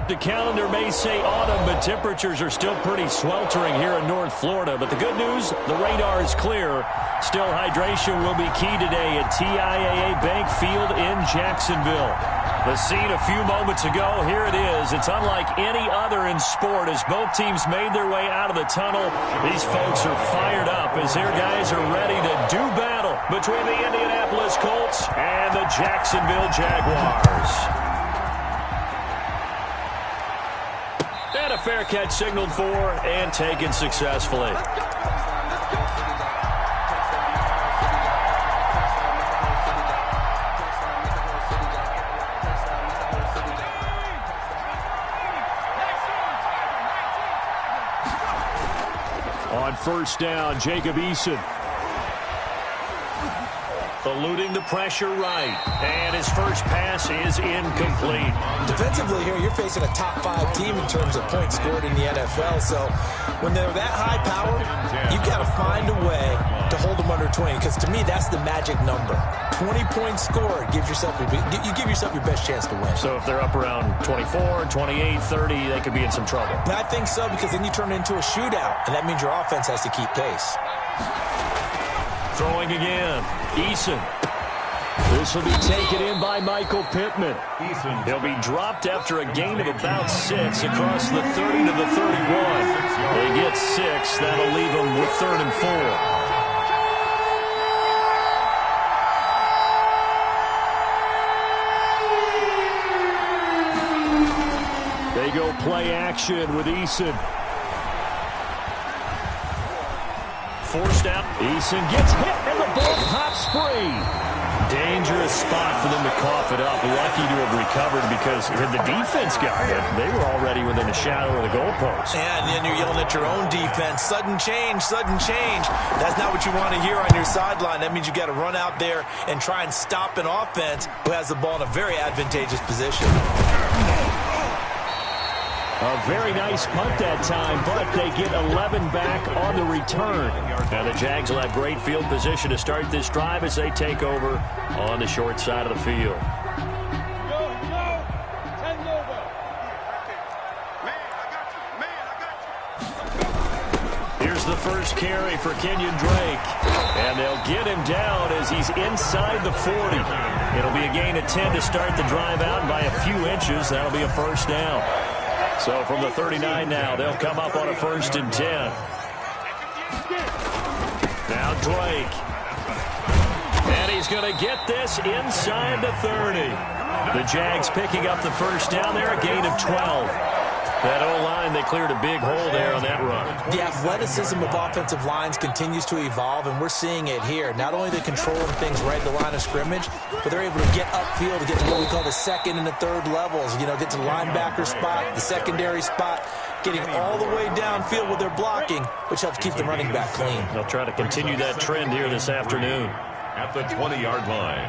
the calendar may say autumn, but temperatures are still pretty sweltering here in North Florida. But the good news, the radar is clear. Still, hydration will be key today at TIAA Bank Field in Jacksonville. The scene a few moments ago, here it is. It's unlike any other in sport as both teams made their way out of the tunnel. These folks are fired up as their guys are ready to do battle between the Indianapolis Colts and the Jacksonville Jaguars. And a fair catch signaled for and taken successfully. On first down, Jacob Eason. Eluding the pressure right. And his first pass is incomplete. Defensively here, you're facing a top-5 team in terms of points scored in the NFL. So when they're that high power, you've got to find a way to hold them under 20. Because to me, that's the magic number. 20 points scored, you give yourself your best chance to win. So if they're up around 24, 28, 30, they could be in some trouble. I think so, because then you turn it into a shootout, and that means your offense has to keep pace. Throwing again. Eason. This will be taken in by Michael Pittman. He'll be dropped after a gain of about 6 across the 30 to the 31. They get 6. That'll leave them with 3rd and 4. They go play action with Eason. Forced out. Eason gets hit, and the ball pops free. Dangerous spot for them to cough it up. Lucky to have recovered because when the defense got it, they were already within a shadow of the goalpost. And then you're yelling at your own defense. Sudden change, sudden change. That's not what you want to hear on your sideline. That means you got to run out there and try and stop an offense who has the ball in a very advantageous position. A very nice punt that time, but they get 11 back on the return. Now the Jags will have great field position to start this drive as they take over on the short side of the field. Here's the first carry for Kenyon Drake. And they'll get him down as he's inside the 40. It'll be a gain of 10 to start the drive out, and by a few inches, that'll be a first down. So from the 39 now, they'll come up on a 1st and 10. Now Drake. And he's going to get this inside the 30. The Jags picking up the first down there, a gain of 12. That O-line, they cleared a big hole there on that run. The athleticism of offensive lines continues to evolve, and we're seeing it here. Not only they're controlling things right at the line of scrimmage, but they're able to get upfield to get to what we call the 2nd and the 3rd levels. You know, get to the linebacker spot, the secondary spot, getting all the way downfield with their blocking, which helps keep the running back clean. They'll try to continue that trend here this afternoon. At the 20-yard line.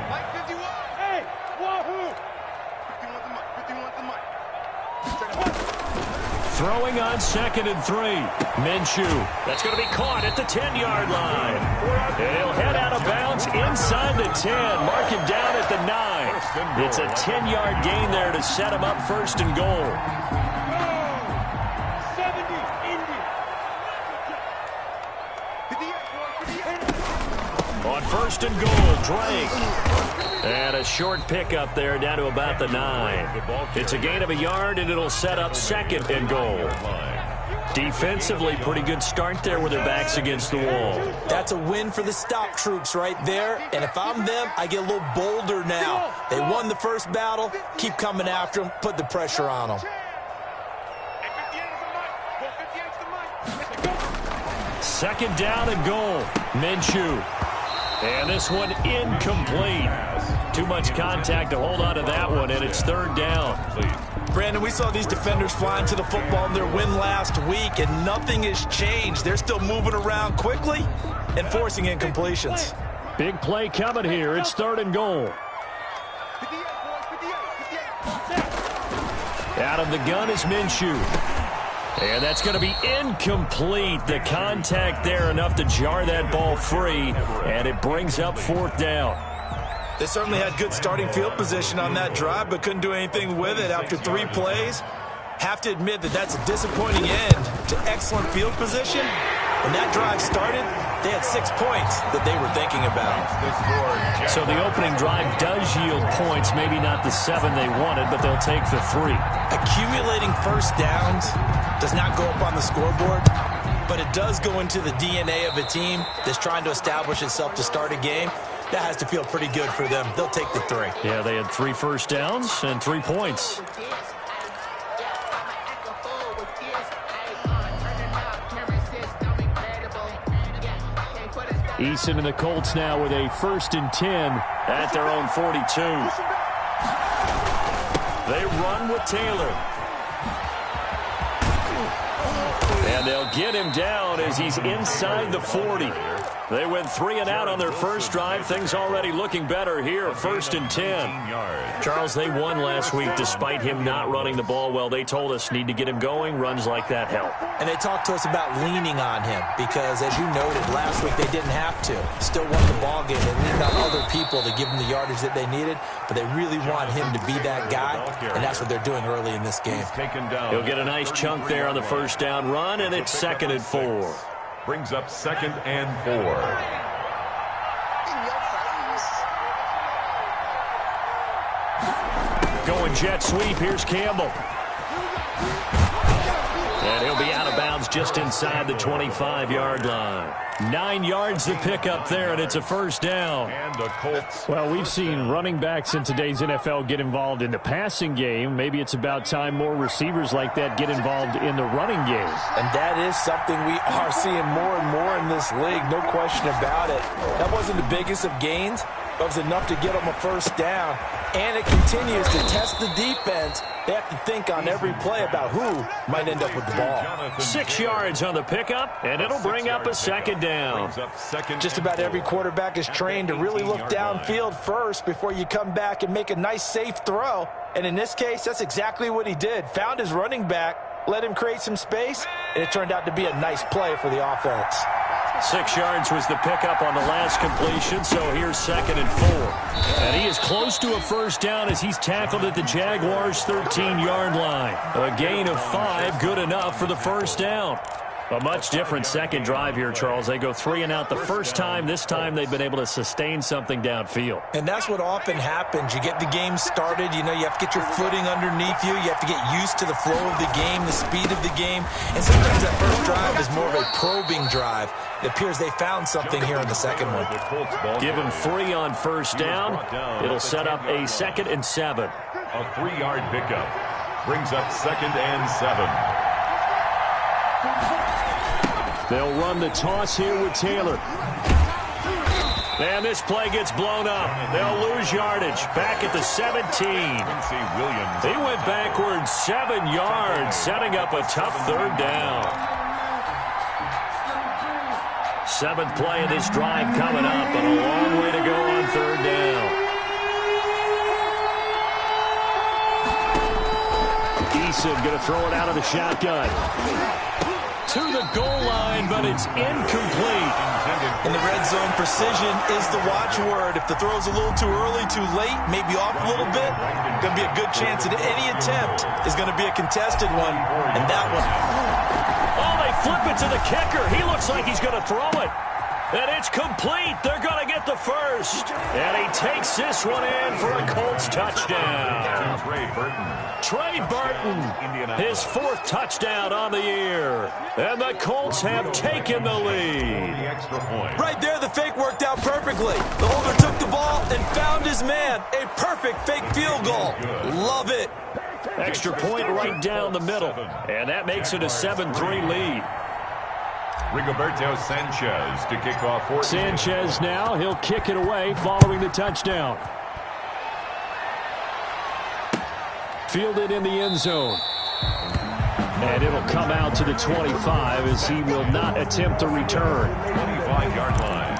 Throwing on 2nd and 3. Minshew. That's going to be caught at the 10-yard line. And he'll head out of bounds inside the 10. Mark him down at the 9. It's a 10-yard gain there to set him up 1st and goal. On 1st and goal, Drake. And a short pickup there down to about the 9. It's a gain of a yard, and it'll set up 2nd and goal. Defensively, pretty good start there with their backs against the wall. That's a win for the stop troops right there. And if I'm them, I get a little bolder now. They won the first battle. Keep coming after them. Put the pressure on them. 2nd down and goal. Minshew. And this one incomplete. Too much contact to hold on to that one, and it's 3rd down. Brandon, we saw these defenders flying to the football in their win last week, and nothing has changed. They're still moving around quickly and forcing incompletions. Big play coming here. It's 3rd and goal. Out of the gun is Minshew. And that's going to be incomplete. The contact there enough to jar that ball free, and it brings up 4th down. They certainly had good starting field position on that drive, but couldn't do anything with it after 3 plays. Have to admit that that's a disappointing end to excellent field position. When that drive started, they had 6 points that they were thinking about. So the opening drive does yield points, maybe not the 7 they wanted, but they'll take the 3. Accumulating first downs does not go up on the scoreboard, but it does go into the DNA of a team that's trying to establish itself to start a game. That has to feel pretty good for them. They'll take the 3. Yeah, they had 3 first downs and 3 points. Eason and the Colts now with a 1st and 10 at their own 42. They run with Taylor. And they'll get him down as he's inside the 40. They went 3 and out on their first drive. Things already looking better here. 1st and 10. Charles, they won last week despite him not running the ball well. They told us need to get him going. Runs like that help. And they talked to us about leaning on him because, as you noted, last week they didn't have to. Still won the ball game. They leaned on other people to give them the yardage that they needed, but they really want him to be that guy, and that's what they're doing early in this game. He'll get a nice chunk there on the first down run, and it's 2nd and 4. Brings up 2nd and 4. Going jet sweep. Here's Campbell. And he'll be out of bounds just inside the 25-yard line. 9 yards to pick up there, and it's a first down. And the Colts. Well, we've seen running backs in today's NFL get involved in the passing game. Maybe it's about time more receivers like that get involved in the running game. And that is something we are seeing more and more in this league, no question about it. That wasn't the biggest of gains, but it was enough to get them a first down. And it continues to test the defense. They have to think on every play about who might end up with the ball. 6 yards on the pickup, and it'll bring up a 2nd down. Just about every quarterback is trained to really look downfield first before you come back and make a nice, safe throw. And in this case, that's exactly what he did. Found his running back, let him create some space, and it turned out to be a nice play for the offense. 6 yards was the pickup on the last completion, so here's 2nd and 4. And he is close to a first down as he's tackled at the Jaguars' 13-yard line. A gain of 5, good enough for the first down. A much different second drive here, Charles. They go 3 and out the first time. This time they've been able to sustain something downfield. And that's what often happens. You get the game started. You know, you have to get your footing underneath you. You have to get used to the flow of the game, the speed of the game. And sometimes that first drive is more of a probing drive. It appears they found something here in the second one. Give him 3 on first down. It'll set up a 2nd and 7. A 3-yard pickup. Brings up 2nd and 7. They'll run the toss here with Taylor. And this play gets blown up. They'll lose yardage. Back at the 17. He went backwards 7 yards, setting up a tough 3rd down. 7th play of this drive coming up, but a long way to go on 3rd down. Eason going to throw it out of the shotgun. To the goal line, but it's incomplete. In the red zone, precision is the watchword. If the throw's a little too early, too late, maybe off a little bit, going to be a good chance that any attempt is going to be a contested one. And that one. Oh, they flip it to the kicker. He looks like he's going to throw it. And it's complete. They're going to get the first. And he takes this one in for a Colts touchdown. Trey Burton, his 4th touchdown on the year. And the Colts have taken the lead. Right there, the fake worked out perfectly. The holder took the ball and found his man. A perfect fake field goal. Love it. Extra point right down the middle. And that makes it a 7-3 lead. Rigoberto Sanchez to kick off. Sanchez now, he'll kick it away following the touchdown. Fielded in the end zone. And it'll come out to the 25 as he will not attempt to return. 25-yard line.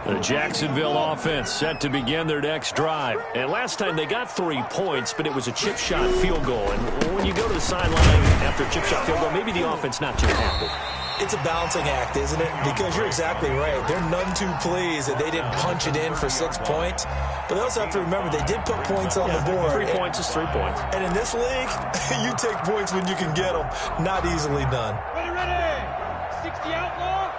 The Jacksonville offense set to begin their next drive. And last time they got 3 points, but it was a chip shot field goal. And when you go to the sideline after a chip shot field goal, maybe the offense not too happy. It's a balancing act, isn't it? Because you're exactly right. They're none too pleased that they didn't punch it in for 6 points. But they also have to remember they did put points on the board. 3 points is 3 points. And in this league, you take points when you can get them. Not easily done. Ready. 60 outlaw.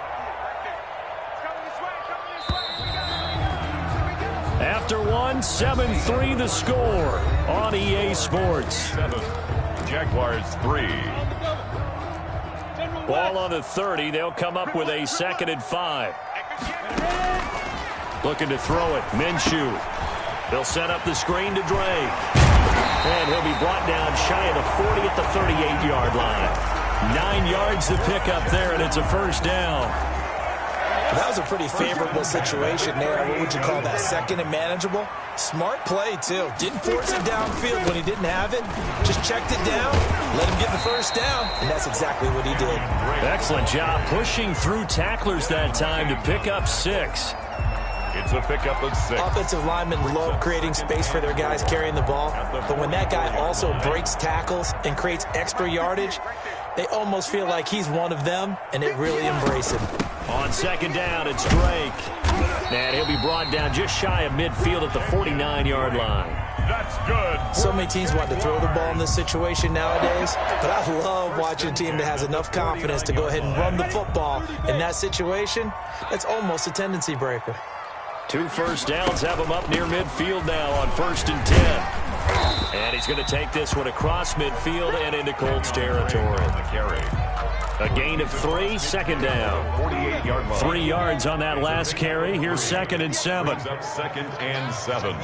After one, 7-3 the score on EA Sports. 7. Jaguars 3. Ball on the 30. They'll come up with a 2nd and 5. Looking to throw it. Minshew. They'll set up the screen to Drake. And he'll be brought down shy of the 40 at the 38-yard line. 9 yards to pick up there, and it's a first down. That was a pretty favorable situation there. What would you call that? 2nd and manageable? Smart play, too. Didn't force it downfield when he didn't have it. Just checked it down, let him get the first down, and that's exactly what he did. Excellent job pushing through tacklers that time to pick up 6. It's a pickup of 6. Offensive linemen love creating space for their guys carrying the ball, but when that guy also breaks tackles and creates extra yardage, they almost feel like he's one of them, and they really embrace him. On 2nd down, it's Drake. And he'll be brought down just shy of midfield at the 49-yard line. That's good. So many teams want to throw the ball in this situation nowadays, but I love watching a team that has enough confidence to go ahead and run the football. In that situation, that's almost a tendency breaker. 2 first downs have him up near midfield now on 1st and 10. And he's going to take this one across midfield and into Colts territory. A gain of 3, 2nd down. 48-yard line. 3 yards on that last carry. Here's 2nd and 7. Brings up 2nd and 7.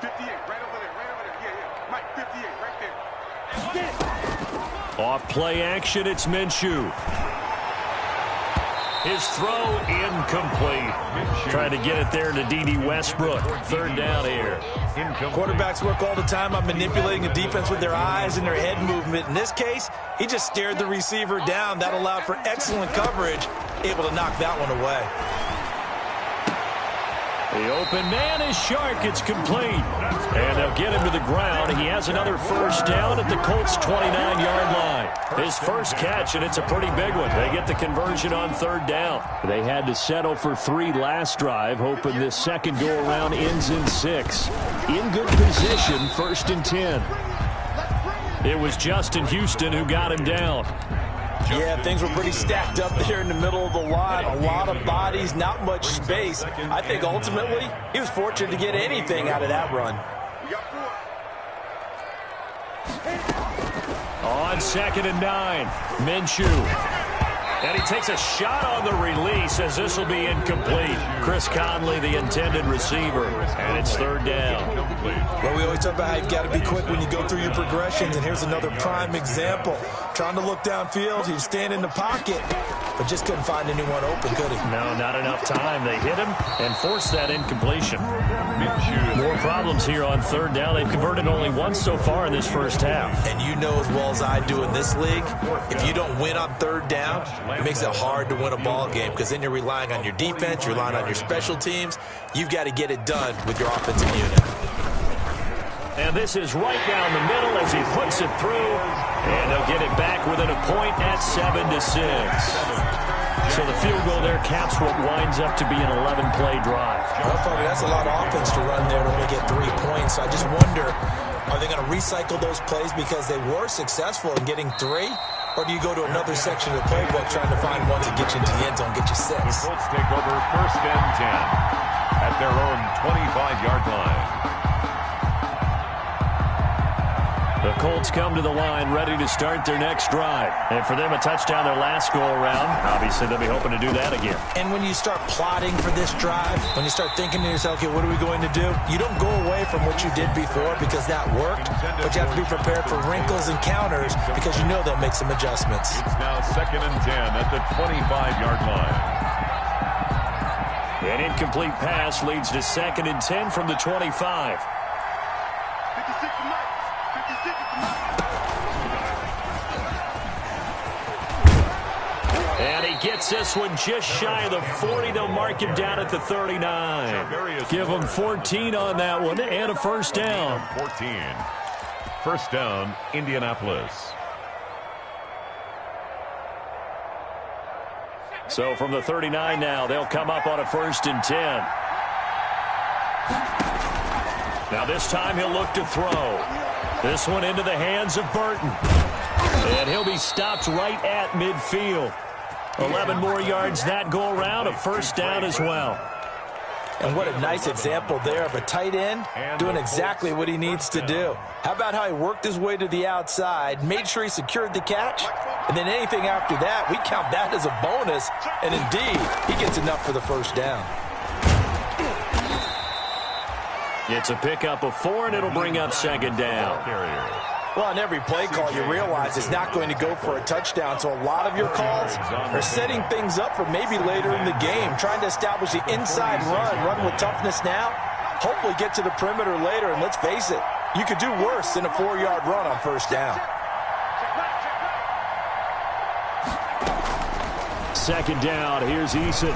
58, right over there. Yeah. Mike, 58, right there. Off play action, it's Minshew. His throw incomplete. Trying to get it there to D.D. Westbrook. 3rd down here. Quarterbacks work all the time on manipulating the defense with their eyes and their head movement. In this case, he just stared the receiver down. That allowed for excellent coverage, able to knock that one away. The open man is Shark. It's complete. And they'll get him to the ground. He has another first down at the Colts' 29-yard line. His first catch, and it's a pretty big one. They get the conversion on 3rd down. They had to settle for 3 last drive, hoping this second go-around ends in 6. In good position, 1st and 10. It was Justin Houston who got him down. Yeah, things were pretty stacked up there in the middle of the line. A lot of bodies, not much space. I think ultimately he was fortunate to get anything out of that run. On 2nd and 9, Minshew. And he takes a shot on the release as this will be incomplete. Chris Conley, the intended receiver, and it's 3rd down. Well, we always talk about how you've got to be quick when you go through your progressions, and here's another prime example. Trying to look downfield, he was standing in the pocket, but just couldn't find anyone open, could he? No, not enough time. They hit him and forced that incompletion. More problems here on 3rd down. They've converted only once so far in this first half. And you know as well as I do in this league, if you don't win on 3rd down, it makes it hard to win a ball game because then you're relying on your defense, you're relying on your special teams. You've got to get it done with your offensive unit. And this is right down the middle as he puts it through. And they'll get it back within a point at 7-6. So the field goal there caps what winds up to be an 11-play drive. Well, Tony, that's a lot of offense to run there to only get 3 points. So I just wonder, are they going to recycle those plays because they were successful in getting 3? Or do you go to another section of the playbook trying to find one to get you into the end zone, get you 6? The Colts take over 1st and 10 at their own 25-yard line. The Colts come to the line ready to start their next drive. And for them, a touchdown their last go-around. Obviously, they'll be hoping to do that again. And when you start plotting for this drive, when you start thinking to yourself, okay, what are we going to do? You don't go away from what you did before because that worked, but you have to be prepared for wrinkles and counters because you know they'll make some adjustments. It's now 2nd and 10 at the 25-yard line. An incomplete pass leads to 2nd and 10 from the 25. And he gets this one just shy of the 40. They'll mark him down at the 39. Give him 14 on that one and a first down. 14. First down, Indianapolis. So from the 39 now, they'll come up on a 1st and 10. Now this time he'll look to throw. This one into the hands of Burton. And he'll be stopped right at midfield. 11 more yards that go around, a 1st down as well. And what a nice example there of a tight end doing exactly what he needs to do. How about how he worked his way to the outside, made sure he secured the catch, and then anything after that, we count that as a bonus. And indeed, he gets enough for the 1st down. It's a pickup of 4, and it'll bring up 2nd down. Well, on every play call, you realize it's not going to go for a touchdown, so a lot of your calls are setting things up for maybe later in the game, trying to establish the inside run with toughness now, hopefully get to the perimeter later, and let's face it, you could do worse than a 4-yard run on 1st down. 2nd down, here's Eason.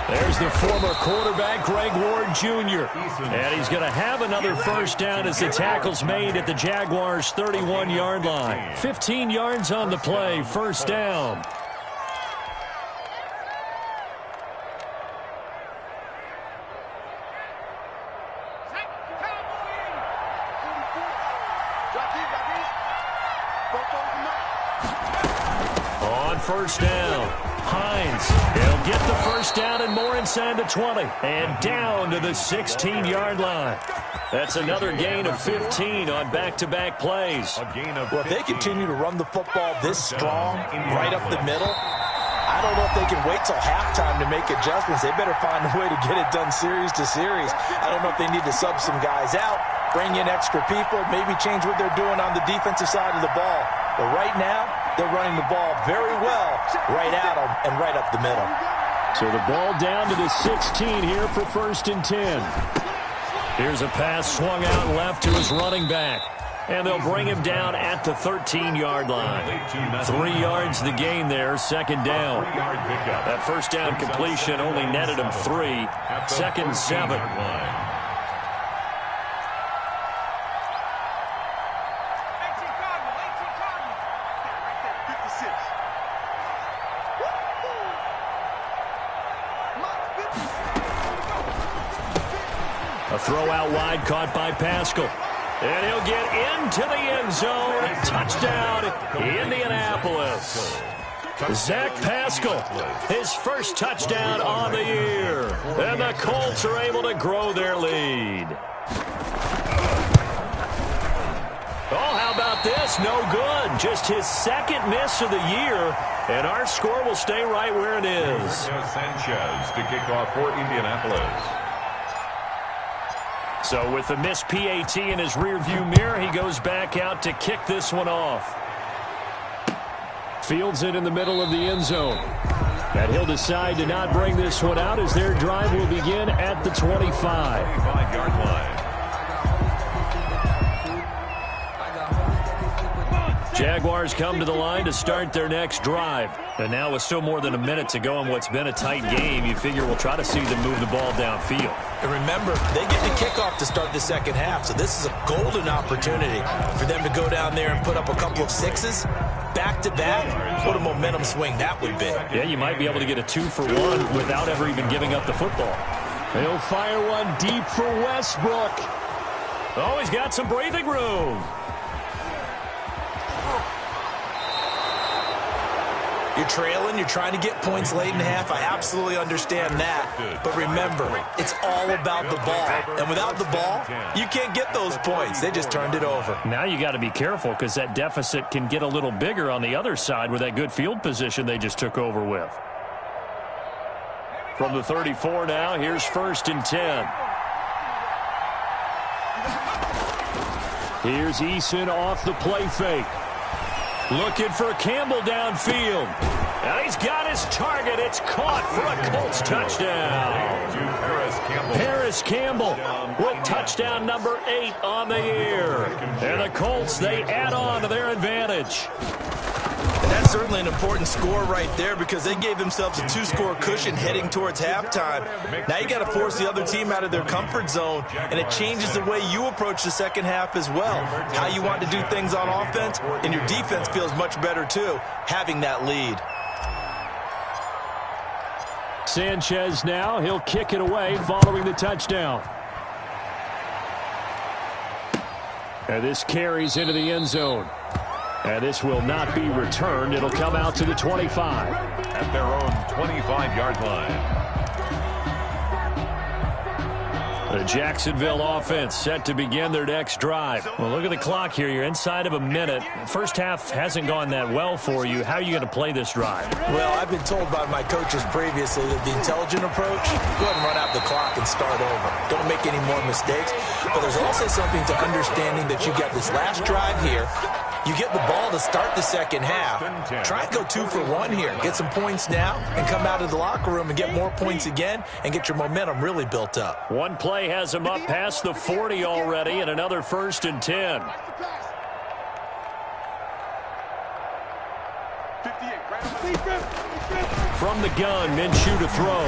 There's the former quarterback, Greg Ward Jr. And he's going to have another 1st down as the tackle's made at the Jaguars' 31-yard line. 15 yards on the play, 1st down. On 1st down, Hines, he'll get the 1st down and more inside the 20. And down to the 16-yard line. That's another gain of 15 on back-to-back plays. Well, if they continue to run the football this strong, right up the middle, I don't know if they can wait till halftime to make adjustments. They better find a way to get it done series to series. I don't know if they need to sub some guys out, bring in extra people, maybe change what they're doing on the defensive side of the ball. But right now, they're running the ball very well right at them and right up the middle. So the ball down to the 16 here for 1st and 10. Here's a pass swung out left to his running back. And they'll bring him down at the 13-yard line. 3 yards the gain there, 2nd down. That 1st down completion only netted him 3. 2nd and 7. A throw out wide caught by Pascal. And he'll get into the end zone. Touchdown, Indianapolis. Zach Pascal, his 1st touchdown on the year. And the Colts are able to grow their lead. Oh, how about this? No good. Just his 2nd miss of the year. And our score will stay right where it is. Sanchez to kick off for Indianapolis. So with the missed PAT in his rearview mirror, he goes back out to kick this one off. Fields it in the middle of the end zone. And he'll decide to not bring this one out as their drive will begin at the 25. 25-yard line. Jaguars come to the line to start their next drive. And now with still more than a minute to go in what's been a tight game, you figure we'll try to see them move the ball downfield. And remember, they get the kickoff to start the 2nd half, so this is a golden opportunity for them to go down there and put up a couple of 6s back-to-back. What a momentum swing that would be. Yeah, you might be able to get a 2-for-1 without ever even giving up the football. He'll fire one deep for Westbrook. Oh, he's got some breathing room. You're trailing, you're trying to get points late in the half. I absolutely understand that. But remember, it's all about the ball. And without the ball, you can't get those points. They just turned it over. Now you got to be careful because that deficit can get a little bigger on the other side with that good field position they just took over with. From the 34 now, here's 1st and 10. Here's Eason off the play fake. Looking for Campbell downfield. And he's got his target. It's caught for a Colts touchdown. Harris Campbell with touchdown number 8 on the year. And the Colts, they add on to their advantage. And that's certainly an important score right there because they gave themselves a 2-score cushion heading towards halftime. Now you got to force the other team out of their comfort zone, and it changes the way you approach the 2nd half as well. How you want to do things on offense, and your defense feels much better too, having that lead. Sanchez now. He'll kick it away following the touchdown. And this carries into the end zone. And this will not be returned. It'll come out to the 25. At their own 25-yard line. The Jacksonville offense set to begin their next drive. Well, look at the clock here. You're inside of a minute. First half hasn't gone that well for you. How are you going to play this drive? Well, I've been told by my coaches previously that the intelligent approach, go ahead and run out the clock and start over. Don't make any more mistakes. But there's also something to understanding that you got this last drive here. You get the ball to start the second half. Try and go 2 for 1 here. Get some points now and come out of the locker room and get more points again and get your momentum really built up. One play has him up past the 40 already, and another 1st and 10. From the gun, Minshew to throw.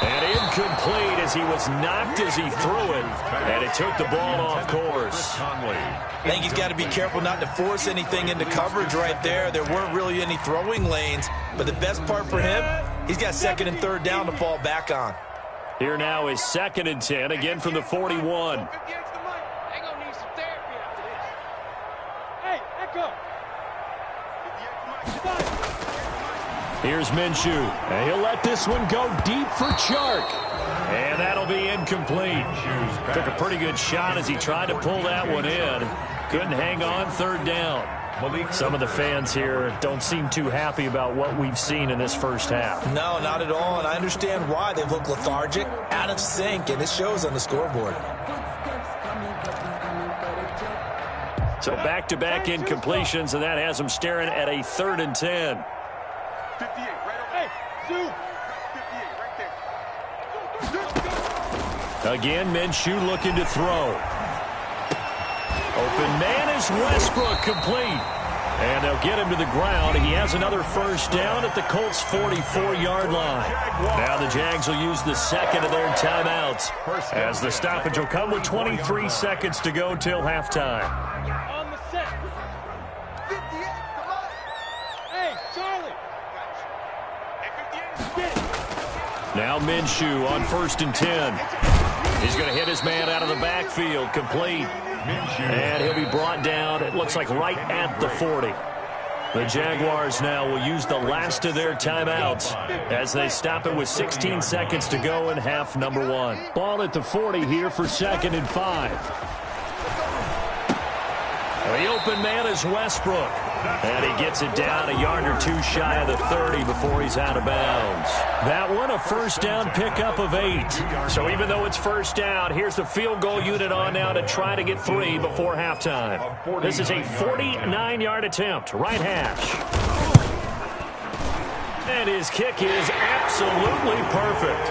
And incomplete as he was knocked as he threw it. And it took the ball off course. I think he's got to be careful not to force anything into coverage right there. There weren't really any throwing lanes. But the best part for him, he's got 2nd and 3rd down to fall back on. Here now is 2nd and 10, again from the 41. Here's Minshew, and he'll let this one go deep for Chark. And that'll be incomplete. Took a pretty good shot as he tried to pull that one in. Couldn't hang on, 3rd down. Some of the fans here don't seem too happy about what we've seen in this first half. No, not at all, and I understand why. They look lethargic, out of sync, and it shows on the scoreboard. So back-to-back incompletions, and that has them staring at a 3rd and 10. 58, right over. Hey, 58, right there. Again, Minshew looking to throw. Open man is Westbrook, complete. And they'll get him to the ground. He has another 1st down at the Colts' 44-yard line. Now the Jags will use the 2nd of their timeouts, as the stoppage will come with 23 seconds to go till halftime. On the set. 58, come on. Hey, Charlie. Now Minshew on 1st and 10. He's going to hit his man out of the backfield, complete. And he'll be brought down, it looks like right at the 40. The Jaguars now will use the last of their timeouts as they stop it with 16 seconds to go in half number 1. Ball at the 40 here for 2nd and 5. The open man is Westbrook. And he gets it down a yard or 2 shy of the 30 before he's out of bounds. That one, a 1st down pickup of 8. So even though it's 1st down, here's the field goal unit on now to try to get 3 before halftime. This is a 49-yard attempt, right hash. And his kick is absolutely perfect.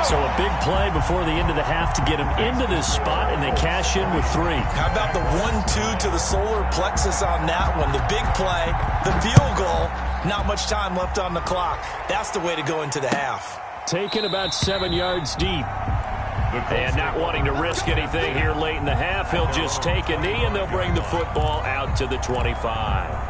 So a big play before the end of the half to get him into this spot, and they cash in with 3. How about the 1-2 to the solar plexus on that one? The big play, the field goal, not much time left on the clock. That's the way to go into the half. Taken about 7 yards deep. And not wanting to risk anything here late in the half, he'll just take a knee, and they'll bring the football out to the 25.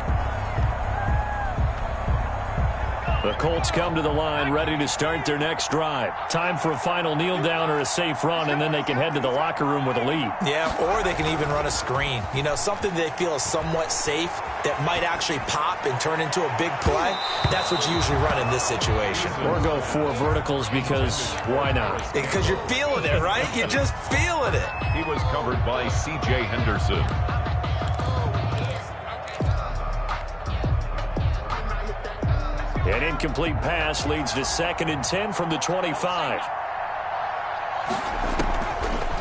The Colts come to the line ready to start their next drive. Time for a final kneel down or a safe run, and then they can head to the locker room with a lead. Yeah, or they can even run a screen. You know, something they feel is somewhat safe that might actually pop and turn into a big play. That's what you usually run in this situation. Or go 4 verticals because why not? Because you're feeling it, right? You're just feeling it. He was covered by C.J. Henderson. An incomplete pass leads to 2nd and 10 from the 25.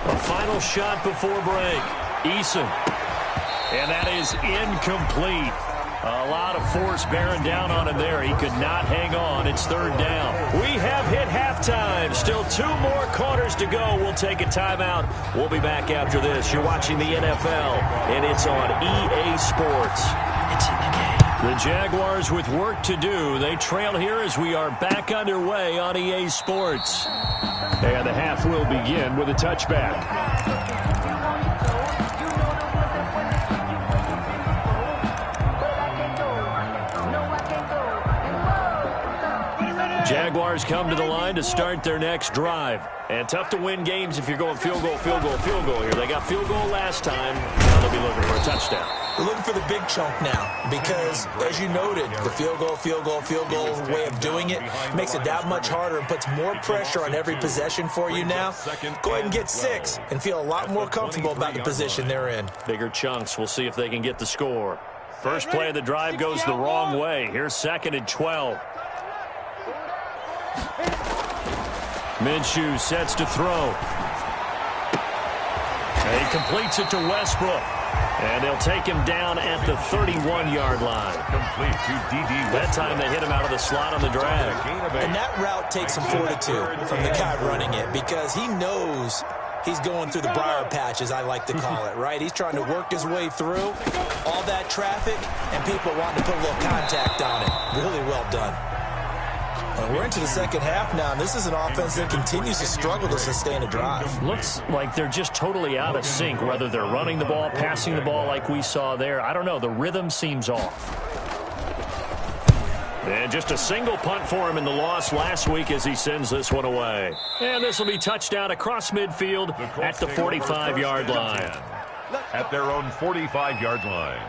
A final shot before break. Eason. And that is incomplete. A lot of force bearing down on him there. He could not hang on. It's 3rd down. We have hit halftime. Still 2 more quarters to go. We'll take a timeout. We'll be back after this. You're watching the NFL, and it's on EA Sports. It's in the game. The Jaguars with work to do. They trail here as we are back underway on EA Sports. And the half will begin with a touchback. Jaguars come to the line to start their next drive. And tough to win games if you're going field goal here. They got field goal last time. Now they'll be looking for a touchdown. They're looking for the big chunk now because, as you noted, the field goal way of doing it makes it that much harder and puts more pressure on every possession for you now. Go ahead and get 6 and feel a lot more comfortable about the position they're in. Bigger chunks. We'll see if they can get the score. First play of the drive goes the wrong way. Here's 2nd and 12. Minshew sets to throw. And he completes it to Westbrook. And they'll take him down at the 31-yard line. Complete to D.D. That time they hit him out of the slot on the drag. And that route takes some fortitude from the guy running it because he knows he's going through the briar patch, as I like to call it, right? He's trying to work his way through all that traffic and people wanting to put a little contact on it. Really well done. And we're into the second half now, and this is an offense that continues to struggle to sustain a drive. Looks like they're just totally out of sync, whether they're running the ball, passing the ball like we saw there. I don't know. The rhythm seems off. And just a single punt for him in the loss last week as he sends this one away. And this will be touchdown across midfield at the 45-yard line. At their own 45-yard line.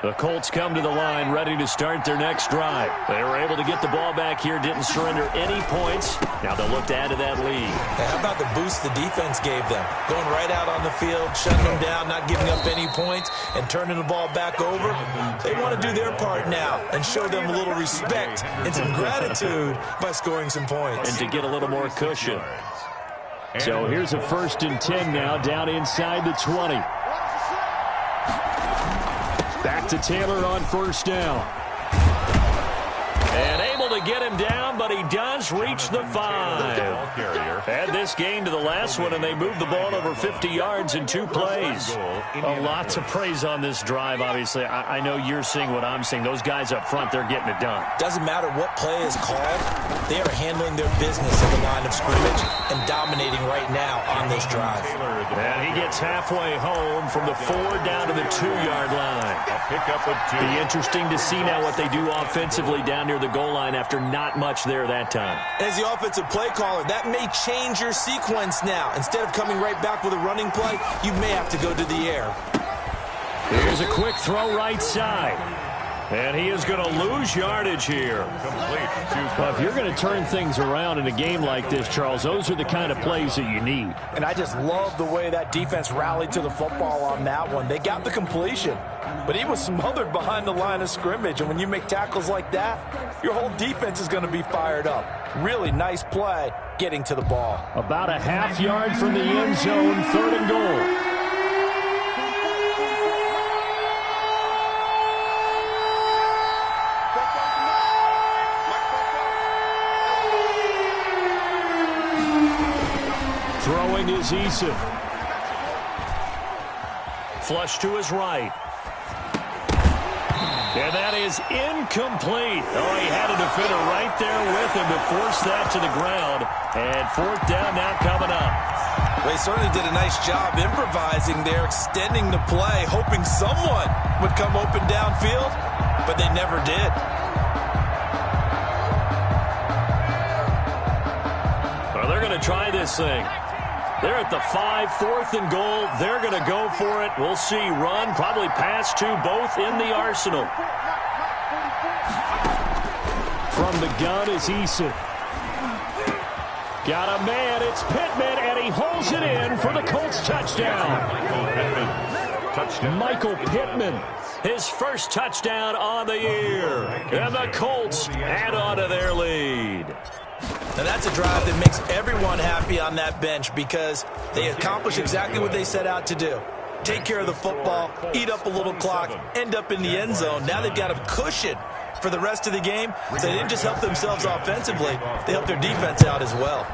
The Colts come to the line ready to start their next drive. They were able to get the ball back here, didn't surrender any points. Now they'll look to add to that lead. How about the boost the defense gave them? Going right out on the field, shutting them down, not giving up any points, and turning the ball back over. They want to do their part now and show them a little respect and some gratitude by scoring some points. And to get a little more cushion. So here's a 1st and 10 now, down inside the 20. Back to Taylor on 1st down. And able to get him down, but he does reach the 5. Add this game to the last one, and they moved the ball over 50 yards in 2 plays. A lot to praise on this drive, obviously. I know you're seeing what I'm seeing. Those guys up front, they're getting it done. Doesn't matter what play is called. They are handling their business at the line of scrimmage and dominating right now on this drive. And he gets halfway home from the 4 down to the 2-yard line. A pickup of 2. Be interesting to see now what they do offensively down near the goal line after not much there that time. As the offensive play caller, that may change your sequence now. Instead of coming right back with a running play, you may have to go to the air. Here's a quick throw right side. And he is going to lose yardage here. Well, if you're going to turn things around in a game like this, Charles, those are the kind of plays that you need. And I just love the way that defense rallied to the football on that one. They got the completion, but he was smothered behind the line of scrimmage. And when you make tackles like that, your whole defense is going to be fired up. Really nice play getting to the ball. About a half yard from the end zone, 3rd and goal. Throwing is Eason. Flush to his right. And that is incomplete. Oh, he had a defender right there with him to force that to the ground. And 4th down now coming up. They certainly did a nice job improvising there, extending the play, hoping someone would come open downfield, but they never did. Well, they're going to try this thing. They're at the 5, 4th and goal. They're going to go for it. We'll see. Run, probably pass to both in the arsenal. From the gun is Eason. Got a man. It's Pittman, and he holds it in for the Colts touchdown. Michael Pittman, his first touchdown on the year. And the Colts add on to their lead. Now that's a drive that makes everyone happy on that bench because they accomplish exactly what they set out to do. Take care of the football, eat up a little clock, end up in the end zone. Now they've got a cushion for the rest of the game. So they didn't just help themselves offensively, they helped their defense out as well.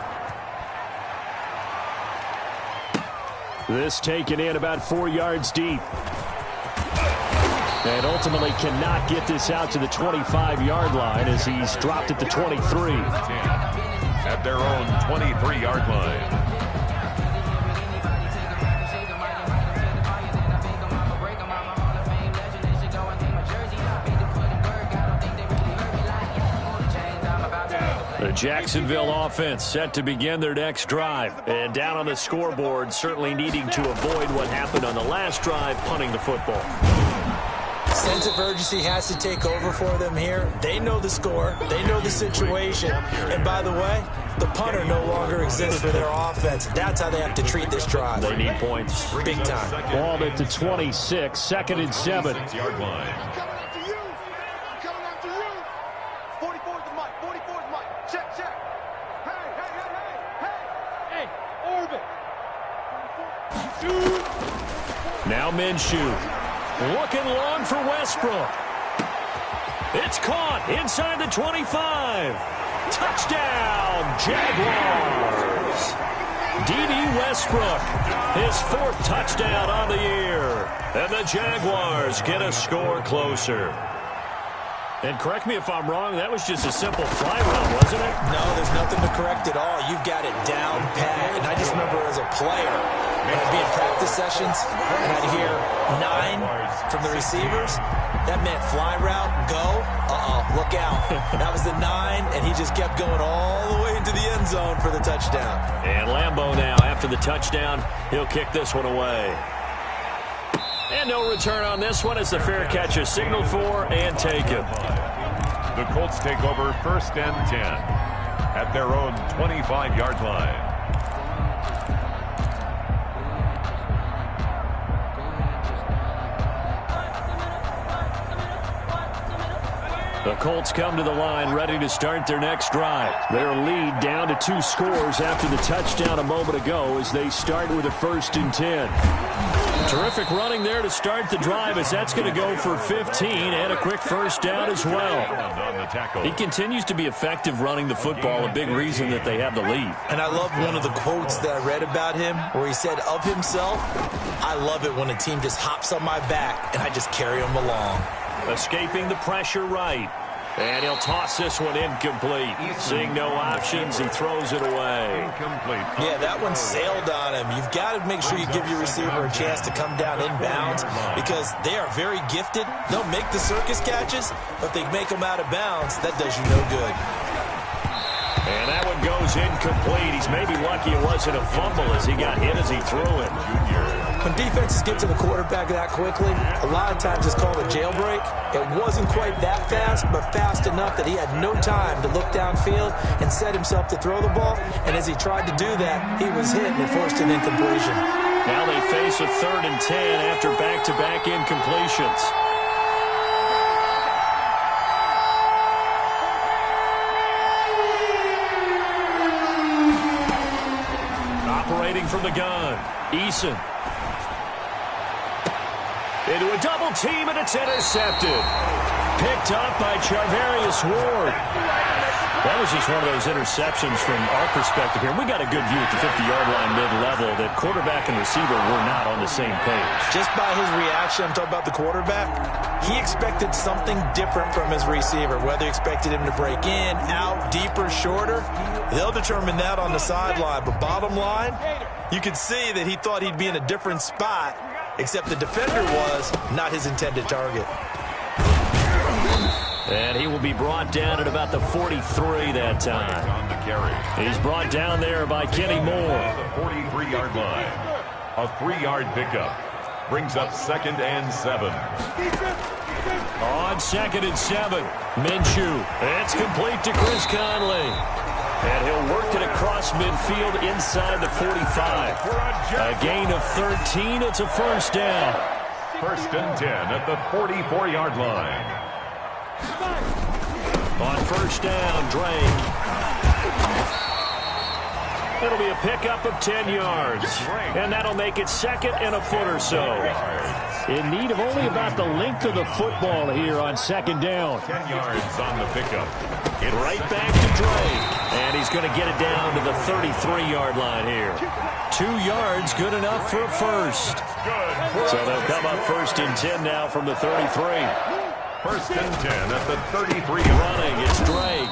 This taken in about 4 yards deep. And ultimately cannot get this out to the 25-yard line as he's dropped at the 23. At their own 23-yard line. Jacksonville offense set to begin their next drive. And down on the scoreboard, certainly needing to avoid what happened on the last drive, punting the football. Sense of urgency has to take over for them here. They know the score. They know the situation. And by the way, the punter no longer exists for their offense. That's how they have to treat this drive. They need points. Big time. Ball at the 26, 2nd and 7. Yard line. I'm coming after you. I'm coming after you. 44's the mic. 44's mic. Check, check. Hey, hey, hey, hey, hey. Hey, orbit. 44. Now Minshew. Looking long for Westbrook. It's caught inside the 25. Touchdown, Jaguars. D.D. Westbrook, his 4th touchdown on the year. And the Jaguars get a score closer. And correct me if I'm wrong, that was just a simple fly route, wasn't it? No, there's nothing to correct at all. You've got it down pat. And I just remember as a player, when I'd be in practice sessions, and I'd hear 9 from the receivers. That meant fly route, go. Look out. That was the 9, and he just kept going all the way into the end zone for the touchdown. And Lambeau now, after the touchdown, he'll kick this one away. And no return on this one as the fair catch is signaled for and taken. The Colts take over 1st and 10 at their own 25-yard line. The Colts come to the line ready to start their next drive. Their lead down to 2 scores after the touchdown a moment ago as they start with a 1st and 10. Terrific running there to start the drive as that's going to go for 15 and a quick 1st down as well. He continues to be effective running the football, a big reason that they have the lead. And I love one of the quotes that I read about him where he said of himself, I love it when a team just hops on my back and I just carry them along. Escaping the pressure right. And he'll toss this one incomplete. Seeing no options, he throws it away. Incomplete. Yeah, that one sailed on him. You've got to make sure you give your receiver a chance to come down inbounds because they are very gifted. They'll make the circus catches, but they make them out of bounds. That does you no good. And that one goes incomplete. He's maybe lucky it wasn't a fumble as he got hit as he threw it. When defenses get to the quarterback that quickly, a lot of times it's called a jailbreak. It wasn't quite that fast, but fast enough that he had no time to look downfield and set himself to throw the ball. And as he tried to do that, he was hit and it forced an incompletion. Now they face a 3rd and 10 after back-to-back incompletions. Operating from the gun, Eason. Into a double team, and it's intercepted. Picked up by Charvarius Ward. That was just one of those interceptions from our perspective here. We got a good view at the 50-yard line mid-level that quarterback and receiver were not on the same page. Just by his reaction, I'm talking about the quarterback, he expected something different from his receiver, whether he expected him to break in, out, deeper, shorter. They'll determine that on the sideline. But bottom line, you could see that he thought he'd be in a different spot, except the defender was not his intended target. And he will be brought down at about the 43 that time. He's brought down there by Kenny Moore. The 43-yard line. A 3-yard pickup. Brings up 2nd and 7. On 2nd and 7, Minshew. It's complete to Chris Conley. And he'll work it across midfield inside the 45. A gain of 13. It's a 1st down. 1st and 10 at the 44-yard line. On 1st down, Drake. It'll be a pickup of 10 yards. And that'll make it 2nd and a foot or so. In need of only about the length of the football here on 2nd down. 10 yards on the pickup. Right back to Drake. And he's going to get it down to the 33-yard line here. 2 yards, good enough for a 1st. So they'll come up 1st and 10 now from the 33. 1st and 10 at the 33. Running, it's Drake.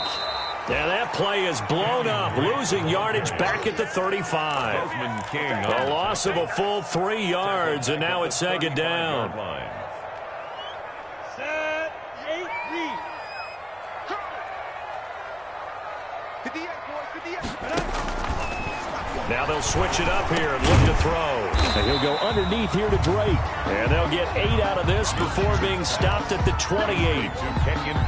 And that play is blown up, losing yardage back at the 35. A loss of a full 3 yards, and now it's 2nd down. Set, 8, read. 50 Now they'll switch it up here and look to throw. And he'll go underneath here to Drake. And they'll get 8 out of this before being stopped at the 28.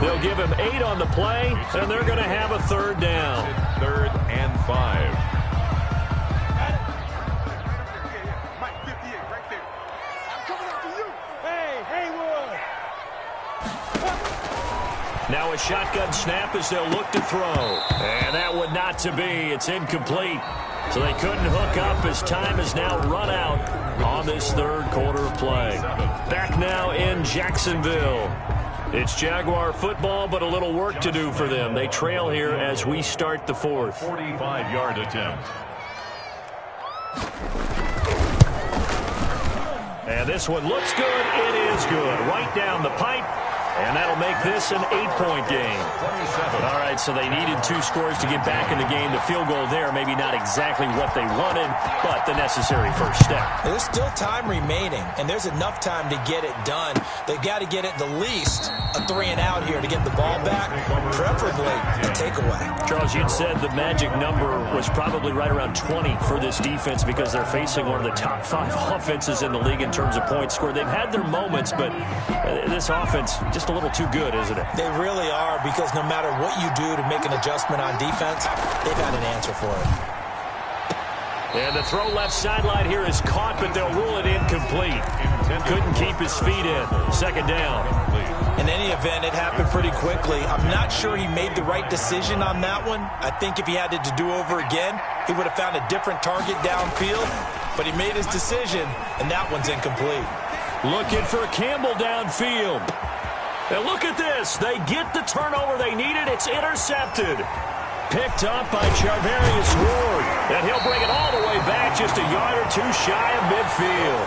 They'll give him 8 on the play, and they're going to have a third down. 3rd and 5. Mike, 58, right there. I'm coming after you. Hey, Haywood. Now a shotgun snap as they'll look to throw. And that one not to be. It's incomplete. So they couldn't hook up as time has now run out on this third quarter of play. Back now in Jacksonville. It's Jaguar football, but a little work to do for them. They trail here as we start the fourth. 45-yard attempt. And this one looks good. It is good. Right down the pipe. And that'll make this an 8-point game. All right, so they needed 2 scores to get back in the game. The field goal there, maybe not exactly what they wanted, but the necessary first step. There's still time remaining, and there's enough time to get it done. They've got to get at the least a 3-and-out here to get the ball back, preferably a takeaway. Charles, you'd said the magic number was probably right around 20 for this defense because they're facing one of the top 5 offenses in the league in terms of points scored. They've had their moments, but this offense just a little too good, isn't it? They really are, because no matter what you do to make an adjustment on defense, they've got an answer for it. And the throw left sideline here is caught, but they'll rule it incomplete. Couldn't keep his feet in. Second down. In any event, it happened pretty quickly. I'm not sure he made the right decision on that one. I think if he had it to do over again, he would have found a different target downfield, but he made his decision, and that one's incomplete. Looking for Campbell downfield. And look at this. They get the turnover they needed. It's intercepted. Picked up by Charvarius Ward. And he'll bring it all the way back just a yard or 2 shy of midfield.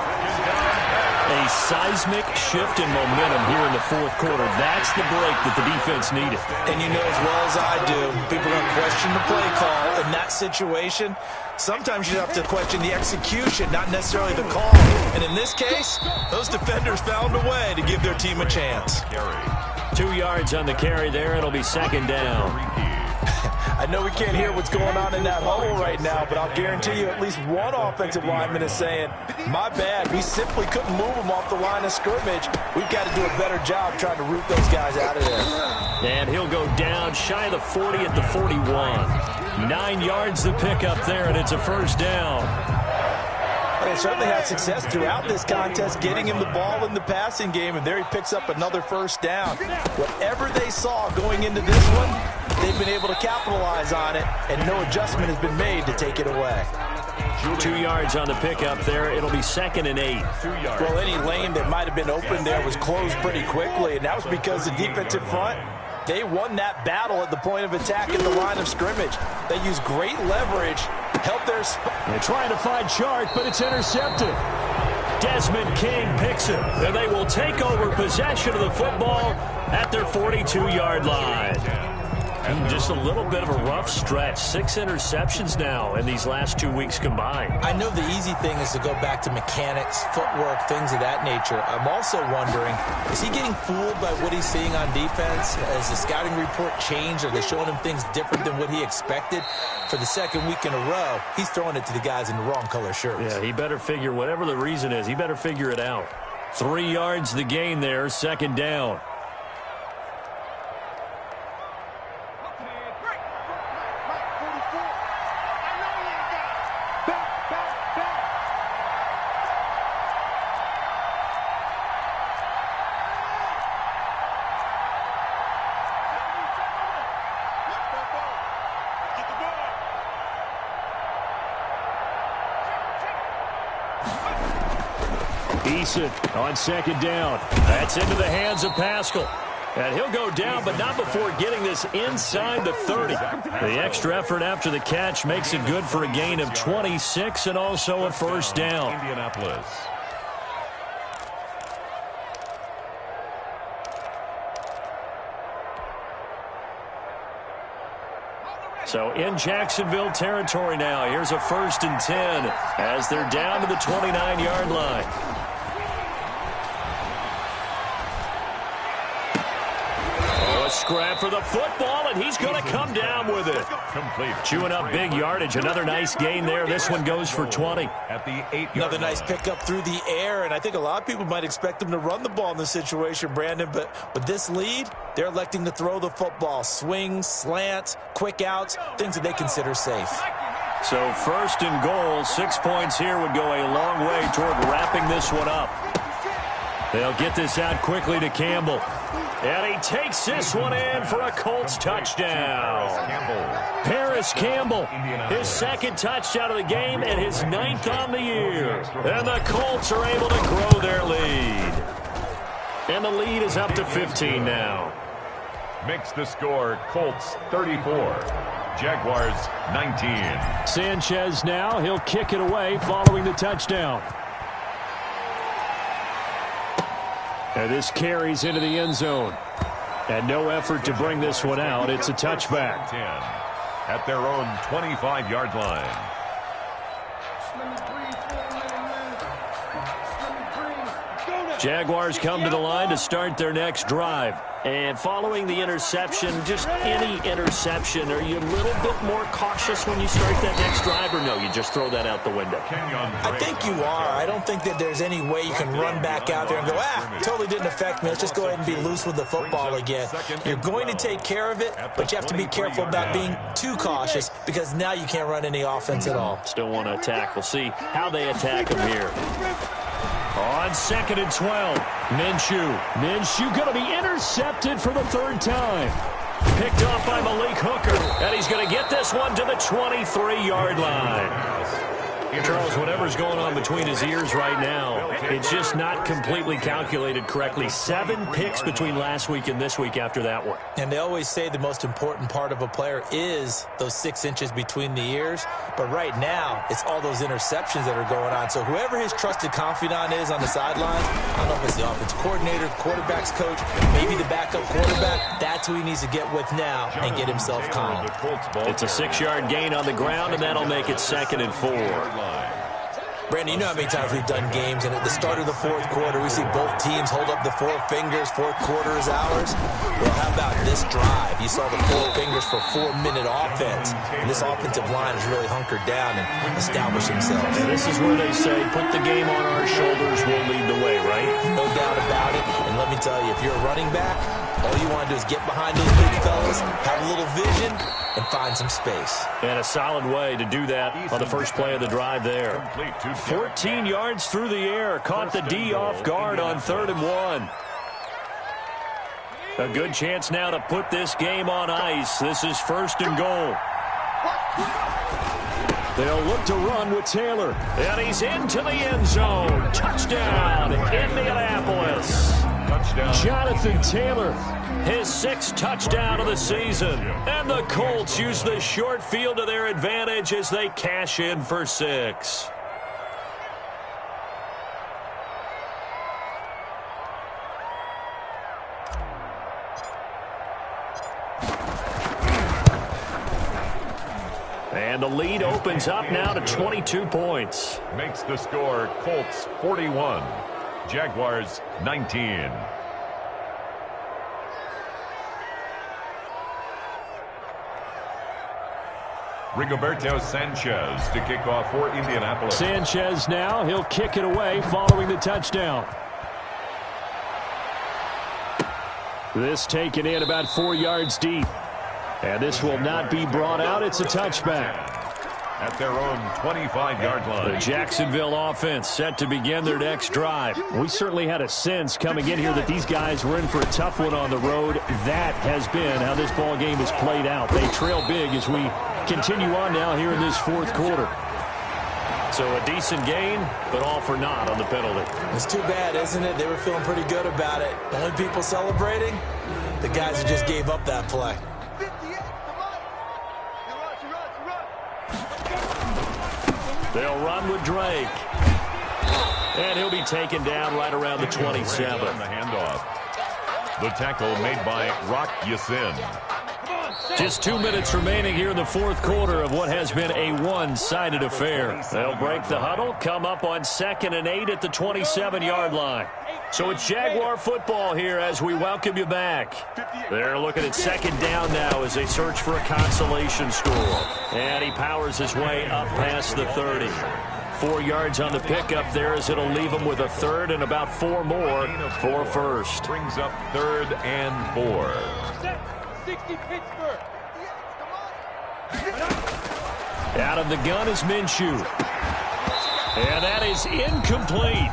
A seismic shift in momentum here in the fourth quarter. That's the break that the defense needed. And you know as well as I do, people are going to question the play call in that situation. Sometimes you have to question the execution, not necessarily the call. And in this case, those defenders found a way to give their team a chance. 2 yards on the carry there. It'll be second down. I know we can't hear what's going on in that huddle right now, but I'll guarantee you at least one offensive lineman is saying, my bad, we simply couldn't move them off the line of scrimmage. We've got to do a better job trying to root those guys out of there. And he'll go down shy of the 40 at the 41. 9 yards to pick up there, and it's a first down. They certainly had success throughout this contest getting him the ball in the passing game, and there he picks up another first down. Whatever they saw going into this one, they've been able to capitalize on it, and no adjustment has been made to take it away. 2 yards on the pickup there. It'll be second and 8. Well, any lane that might have been open there was closed pretty quickly, and that was because the defensive front, they won that battle at the point of attack at the line of scrimmage. They used great leverage, helped their spot. They're trying to find Chark, but it's intercepted. Desmond King picks it, and they will take over possession of the football at their 42-yard line. Just a little bit of a rough stretch. 6 interceptions now in these last 2 weeks combined. I know the easy thing is to go back to mechanics, footwork, things of that nature. I'm also wondering, is he getting fooled by what he's seeing on defense? Has the scouting report changed? Are they showing him things different than what he expected? For the second week in a row, he's throwing it to the guys in the wrong color shirts. Yeah, he better figure, whatever the reason is, he better figure it out. 3 yards the gain there, second down. On second down. That's into the hands of Pascal. And he'll go down, but not before getting this inside the 30. The extra effort after the catch makes it good for a gain of 26 and also a first down. Indianapolis. So in Jacksonville territory now. Here's a 1st and 10 as they're down to the 29-yard line. grab for the football, and he's going to come down with it. Complete. Chewing up big yardage. Another nice gain there. This one goes for 20. At the 8-yard Another nice line. pickup through the air, and I think a lot of people might expect them to run the ball in this situation, Brandon, but with this lead, they're electing to throw the football. Swings, slants, quick outs, things that they consider safe. So first and goal, 6 points here would go a long way toward wrapping this one up. They'll get this out quickly to Campbell. And he takes this one in for a Colts touchdown. Paris Campbell, his second touchdown of the game and his 9th on the year. And the Colts are able to grow their lead. And the lead is up to 15 now. Makes the score Colts 34, Jaguars 19. Sanchez now, he'll kick it away following the touchdown. And this carries into the end zone. And no effort to bring this one out. It's a touchback. 10 at their own 25-yard line. Jaguars come to the line to start their next drive. And following the interception, just any interception, are you a little bit more cautious when you start that next drive, or no, you just throw that out the window? I think you are. I don't think that there's any way you can run back out there and go, totally didn't affect me. Let's just go ahead and be loose with the football again. You're going to take care of it, but you have to be careful about being too cautious because now you can't run any offense at all. Still want to attack. We'll see how they attack him here. On 2nd and 12, Minshew going to be intercepted for the 3rd time. Picked off by Malik Hooker, and he's going to get this one to the 23-yard line. Charles, whatever's going on between his ears right now, it's just not completely calculated correctly. 7 picks between last week and this week after that one. And they always say the most important part of a player is those 6 inches between the ears. But right now, it's all those interceptions that are going on. So whoever his trusted confidant is on the sidelines, I don't know if it's the offense coordinator, quarterback's coach, maybe the backup quarterback, that's who he needs to get with now and get himself calm. It's a 6-yard gain on the ground, and that'll make it 2nd and 4. Brandon, you know how many times we've done games, and at the start of the 4th quarter, we see both teams hold up the 4 fingers, 4th quarter is ours. Well, how about this drive? You saw the 4 fingers for 4-minute offense, and this offensive line has really hunkered down and established themselves. And this is where they say, put the game on our shoulders, we'll lead the way, right? No doubt about it, and let me tell you, if you're a running back, all you want to do is get behind those big fellas, have a little vision, and find some space. And a solid way to do that on the first play of the drive there. 14 yards through the air. Caught the D off guard on 3rd and 1. A good chance now to put this game on ice. This is 1st and goal. They'll look to run with Taylor. And he's into the end zone. Touchdown, Indianapolis. Touchdown. Jonathan Taylor, his 6th touchdown of the season. And the Colts use the short field to their advantage as they cash in for 6. And the lead opens up now to 22 points. Makes the score Colts 41, Jaguars 19. Rigoberto Sanchez to kick off for Indianapolis. Sanchez now, he'll kick it away following the touchdown. This taken in about 4 yards deep. And this will not be brought out. It's a touchback. At their own 25-yard line. The Jacksonville offense set to begin their next drive. We certainly had a sense coming in here that these guys were in for a tough one on the road. That has been how this ball game has played out. They trail big as we continue on now here in this 4th quarter. So a decent gain, but all for naught on the penalty. It's too bad, isn't it? They were feeling pretty good about it. The only people celebrating, the guys who just gave up that play. They'll run with Drake. And he'll be taken down right around the 27. On the handoff. The tackle made by Rock Yassin. Just 2 minutes remaining here in the fourth quarter of what has been a one-sided affair. They'll break the huddle, come up on 2nd and 8 at the 27-yard line. So it's Jaguar football here as we welcome you back. They're looking at 2nd down now as they search for a consolation score. And he powers his way up past the 30. 4 yards on the pickup there as it'll leave him with a 3rd and about 4 more for first. Brings up 3rd and 4. 60 Pittsburgh. Out of the gun is Minshew. And that is incomplete.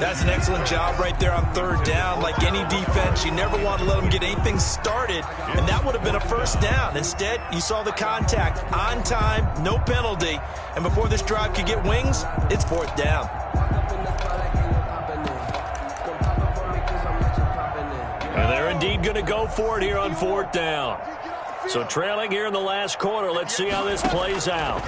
That's an excellent job right there on 3rd down. Like any defense, you never want to let them get anything started, and that would have been a 1st down. Instead, you saw the contact on time, no penalty, and before this drive could get wings, it's 4th down. And they're indeed going to go for it here on 4th down. So trailing here in the last quarter, let's see how this plays out.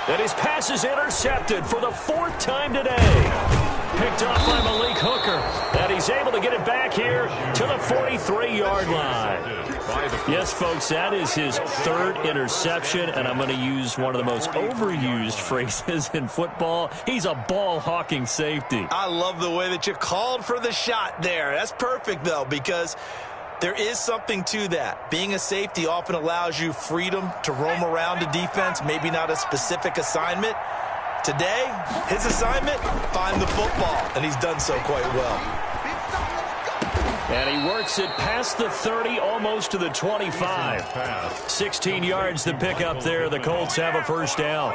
And his pass is intercepted for the 4th time today. Picked off by Malik Hooker. And he's able to get it back here to the 43-yard line. Yes, folks, that is his 3rd interception. And I'm going to use one of the most overused phrases in football. He's a ball-hawking safety. I love the way that you called for the shot there. That's perfect, though, because there is something to that. Being a safety often allows you freedom to roam around a defense, maybe not a specific assignment. Today, his assignment, find the football, and he's done so quite well. And he works it past the 30, almost to the 25. 16 yards to pick up there. The Colts have a 1st down.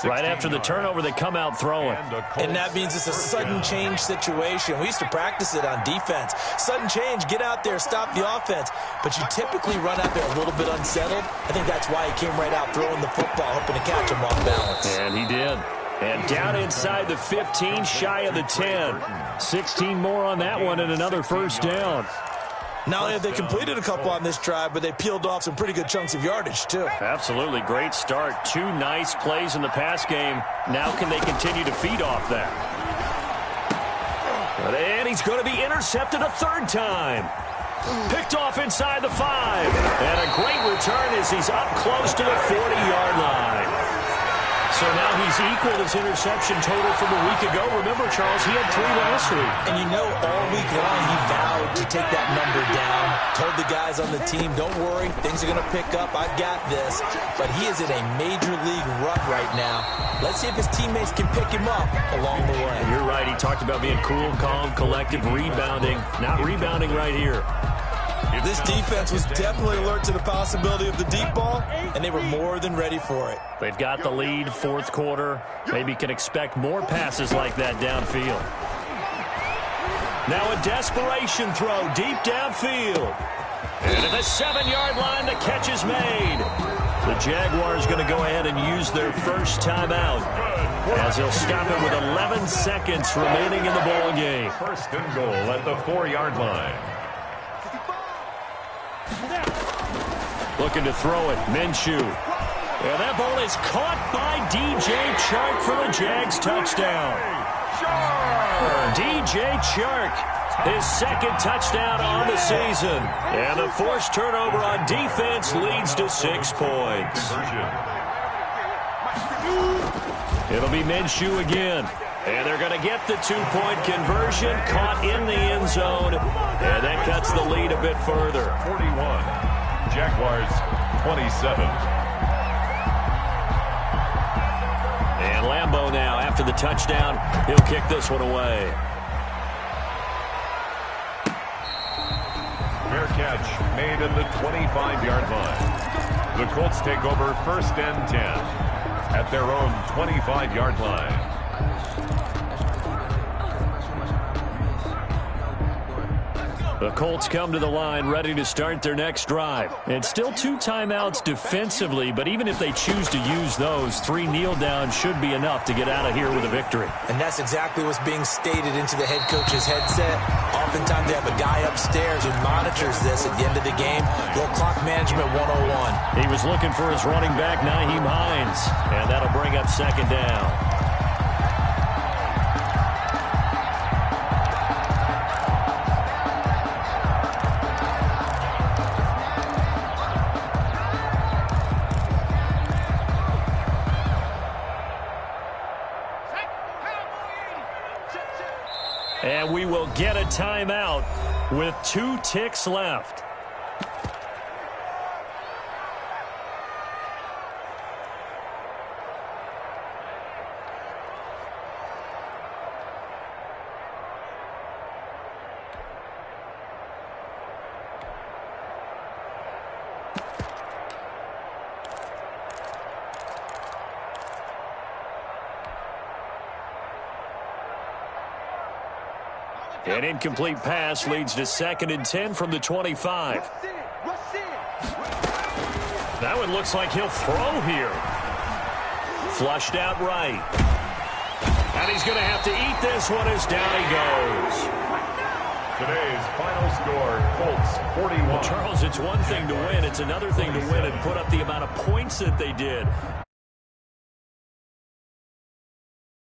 Right after the turnover, they come out throwing. And that means it's a sudden change situation. We used to practice it on defense. Sudden change, get out there, stop the offense. But you typically run out there a little bit unsettled. I think that's why he came right out throwing the football, hoping to catch him off balance. And he did. And down inside the 15, shy of the 10. 16 more on that one and another 1st down. Not only have they completed a couple on this drive, but they peeled off some pretty good chunks of yardage, too. Absolutely. Great start. 2 nice plays in the pass game. Now can they continue to feed off that? And he's going to be intercepted a 3rd time. Picked off inside the 5. And a great return as he's up close to the 40-yard line. So now he's equaled his interception total from a week ago. Remember, Charles, he had 3 last week. And you know, all week long he vowed to take that number down. Told the guys on the team, don't worry, things are going to pick up. I've got this. But he is in a major league rut right now. Let's see if his teammates can pick him up along the way. And you're right. He talked about being cool, calm, collective, rebounding. Not rebounding right here. This defense was definitely alert to the possibility of the deep ball, and they were more than ready for it. They've got the lead, 4th quarter. Maybe can expect more passes like that downfield. Now a desperation throw deep downfield. And at the 7-yard line, the catch is made. The Jaguars going to go ahead and use their 1st timeout as they'll stop it with 11 seconds remaining in the ball game. 1st and goal at the 4-yard line. Looking to throw it, Minshew. And that ball is caught by DJ Chark for the Jags touchdown. DJ Chark, his 2nd touchdown on the season. And the forced turnover on defense leads to 6 points. It'll be Minshew again. And they're going to get the 2-point conversion, caught in the end zone. And that cuts the lead a bit further. 41. Jaguars 27. And Lambeau now, after the touchdown, he'll kick this one away. Fair catch made at the 25-yard line. The Colts take over 1st and 10 at their own 25-yard line. The Colts come to the line ready to start their next drive. It's still 2 timeouts defensively, but even if they choose to use those, 3 kneel downs should be enough to get out of here with a victory. And that's exactly what's being stated into the head coach's headset. Oftentimes they have a guy upstairs who monitors this at the end of the game. Little clock management 101. He was looking for his running back, Nyheim Hines, and that'll bring up 2nd down. And we will get a timeout with 2 ticks left. An incomplete pass leads to 2nd and 10 from the 25. That one looks like he'll throw here. Flushed out right. And he's going to have to eat this one as down he goes. Today's final score, Colts 41. Well, Charles, it's one thing to win. It's another thing to win and put up the amount of points that they did.